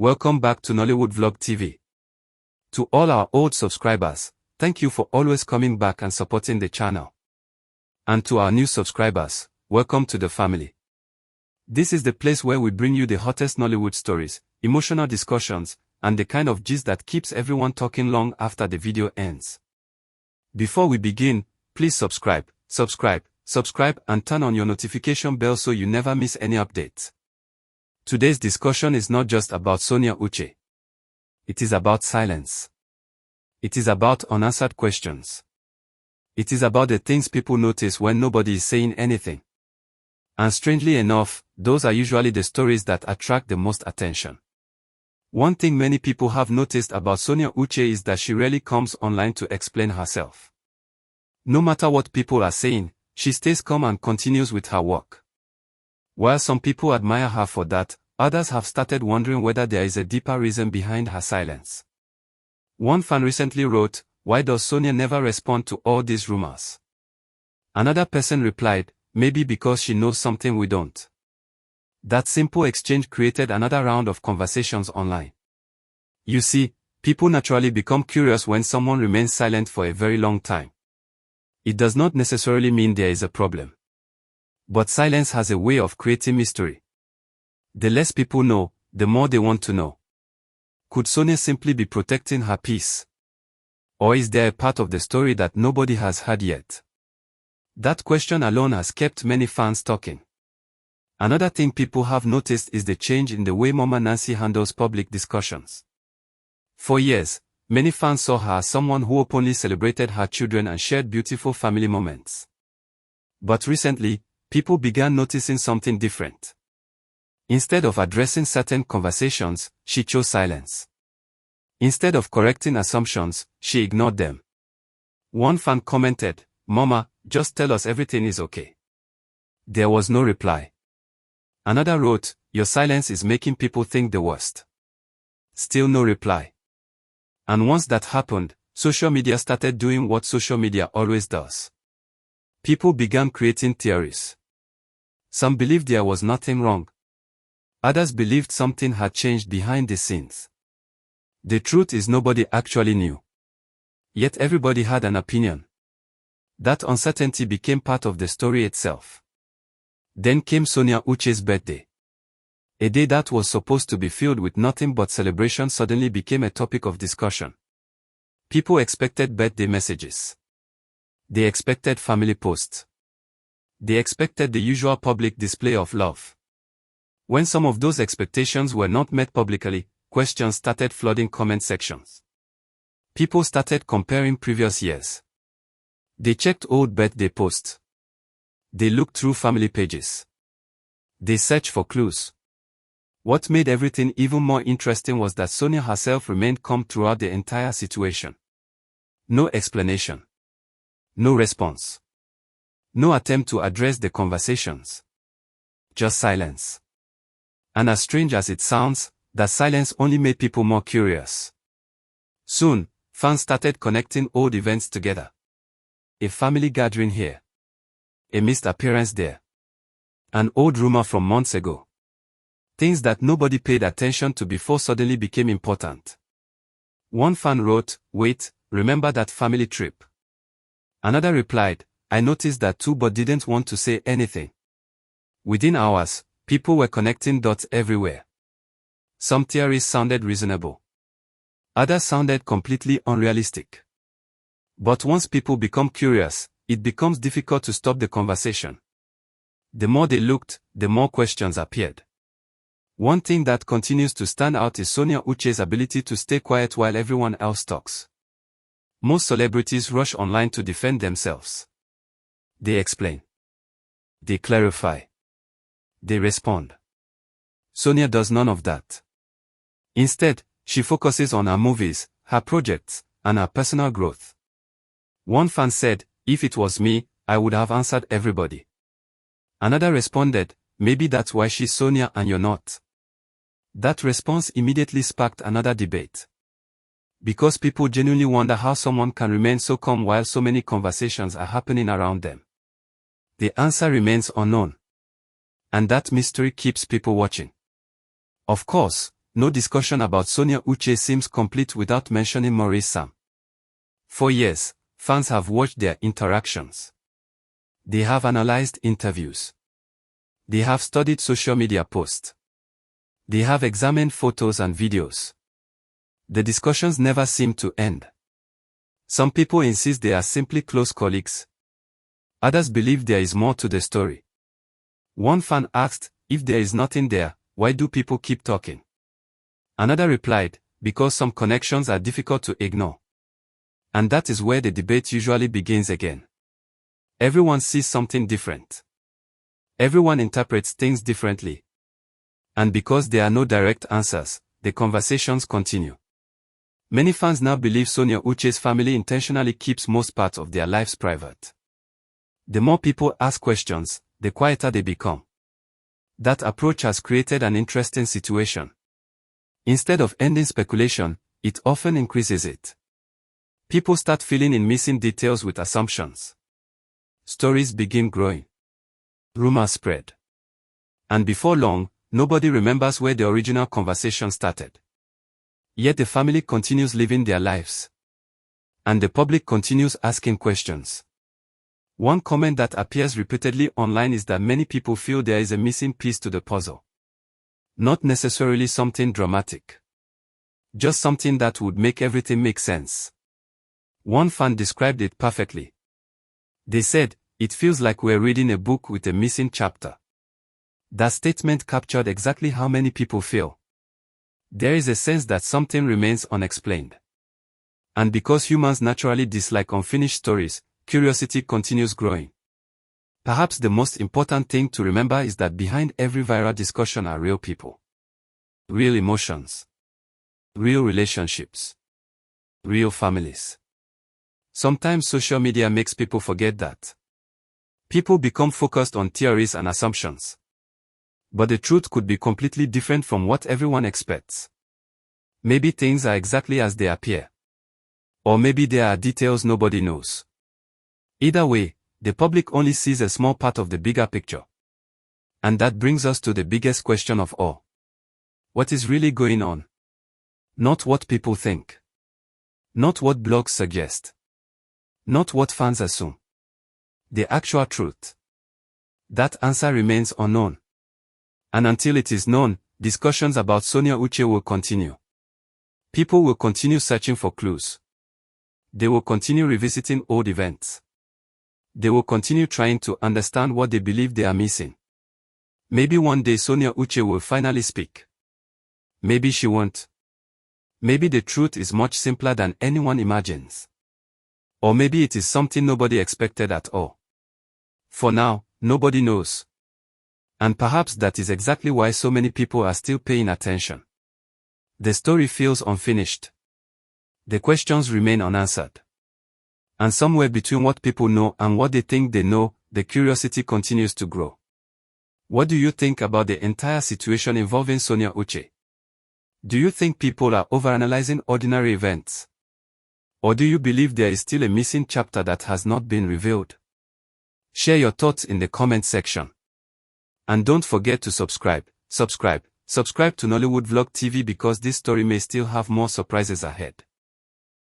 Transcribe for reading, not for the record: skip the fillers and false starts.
Welcome back to Nollywood Vlog TV. To all our old subscribers, thank you for always coming back and supporting the channel. And to our new subscribers, welcome to the family. This is the place where we bring you the hottest Nollywood stories, emotional discussions, and the kind of gist that keeps everyone talking long after the video ends. Before we begin, please subscribe, and turn on your notification bell so you never miss any updates. Today's discussion is not just about Sonia Uche. It is about silence. It is about unanswered questions. It is about the things people notice when nobody is saying anything. And strangely enough, those are usually the stories that attract the most attention. One thing many people have noticed about Sonia Uche is that she rarely comes online to explain herself. No matter what people are saying, she stays calm and continues with her work. While some people admire her for that, others have started wondering whether there is a deeper reason behind her silence. One fan recently wrote, "Why does Sonia never respond to all these rumors?" Another person replied, "Maybe because she knows something we don't." That simple exchange created another round of conversations online. You see, people naturally become curious when someone remains silent for a very long time. It does not necessarily mean there is a problem. But silence has a way of creating mystery. The less people know, the more they want to know. Could Sonia simply be protecting her peace? Or is there a part of the story that nobody has heard yet? That question alone has kept many fans talking. Another thing people have noticed is the change in the way Mama Nancy handles public discussions. For years, many fans saw her as someone who openly celebrated her children and shared beautiful family moments. But recently, people began noticing something different. Instead of addressing certain conversations, she chose silence. Instead of correcting assumptions, she ignored them. One fan commented, "Mama, just tell us everything is okay." There was no reply. Another wrote, "Your silence is making people think the worst." Still no reply. And once that happened, social media started doing what social media always does. People began creating theories. Some believed there was nothing wrong. Others believed something had changed behind the scenes. The truth is nobody actually knew. Yet everybody had an opinion. That uncertainty became part of the story itself. Then came Sonia Uche's birthday. A day that was supposed to be filled with nothing but celebration suddenly became a topic of discussion. People expected birthday messages. They expected family posts. They expected the usual public display of love. When some of those expectations were not met publicly, questions started flooding comment sections. People started comparing previous years. They checked old birthday posts. They looked through family pages. They searched for clues. What made everything even more interesting was that Sonia herself remained calm throughout the entire situation. No explanation. No response. No attempt to address the conversations. Just silence. And as strange as it sounds, that silence only made people more curious. Soon, fans started connecting old events together. A family gathering here. A missed appearance there. An old rumor from months ago. Things that nobody paid attention to before suddenly became important. One fan wrote, "Wait, remember that family trip?" Another replied, "I noticed that too but didn't want to say anything." Within hours, people were connecting dots everywhere. Some theories sounded reasonable. Others sounded completely unrealistic. But once people become curious, it becomes difficult to stop the conversation. The more they looked, the more questions appeared. One thing that continues to stand out is Sonia Uche's ability to stay quiet while everyone else talks. Most celebrities rush online to defend themselves. They explain. They clarify. They respond. Sonia does none of that. Instead, she focuses on her movies, her projects, and her personal growth. One fan said, "If it was me, I would have answered everybody." Another responded, "Maybe that's why she's Sonia and you're not." That response immediately sparked another debate. Because people genuinely wonder how someone can remain so calm while so many conversations are happening around them. The answer remains unknown. And that mystery keeps people watching. Of course, no discussion about Sonia Uche seems complete without mentioning Maurice Sam. For years, fans have watched their interactions. They have analyzed interviews. They have studied social media posts. They have examined photos and videos. The discussions never seem to end. Some people insist they are simply close colleagues. Others believe there is more to the story. One fan asked, if there is nothing there, why do people keep talking? Another replied, because some connections are difficult to ignore. And that is where the debate usually begins again. Everyone sees something different. Everyone interprets things differently. And because there are no direct answers, the conversations continue. Many fans now believe Sonia Uche's family intentionally keeps most parts of their lives private. The more people ask questions, the quieter they become. That approach has created an interesting situation. Instead of ending speculation, it often increases it. People start filling in missing details with assumptions. Stories begin growing. Rumors spread. And before long, nobody remembers where the original conversation started. Yet the family continues living their lives. And the public continues asking questions. One comment that appears repeatedly online is that many people feel there is a missing piece to the puzzle. Not necessarily something dramatic. Just something that would make everything make sense. One fan described it perfectly. They said, it feels like we're reading a book with a missing chapter. That statement captured exactly how many people feel. There is a sense that something remains unexplained. And because humans naturally dislike unfinished stories, curiosity continues growing. Perhaps the most important thing to remember is that behind every viral discussion are real people. Real emotions. Real relationships. Real families. Sometimes social media makes people forget that. People become focused on theories and assumptions. But the truth could be completely different from what everyone expects. Maybe things are exactly as they appear. Or maybe there are details nobody knows. Either way, the public only sees a small part of the bigger picture. And that brings us to the biggest question of all. What is really going on? Not what people think. Not what blogs suggest. Not what fans assume. The actual truth. That answer remains unknown. And until it is known, discussions about Sonia Uche will continue. People will continue searching for clues. They will continue revisiting old events. They will continue trying to understand what they believe they are missing. Maybe one day Sonia Uche will finally speak. Maybe she won't. Maybe the truth is much simpler than anyone imagines. Or maybe it is something nobody expected at all. For now, nobody knows. And perhaps that is exactly why so many people are still paying attention. The story feels unfinished. The questions remain unanswered. And somewhere between what people know and what they think they know, the curiosity continues to grow. What do you think about the entire situation involving Sonia Uche? Do you think people are overanalyzing ordinary events? Or do you believe there is still a missing chapter that has not been revealed? Share your thoughts in the comment section. And don't forget to subscribe to Nollywood Vlog TV because this story may still have more surprises ahead.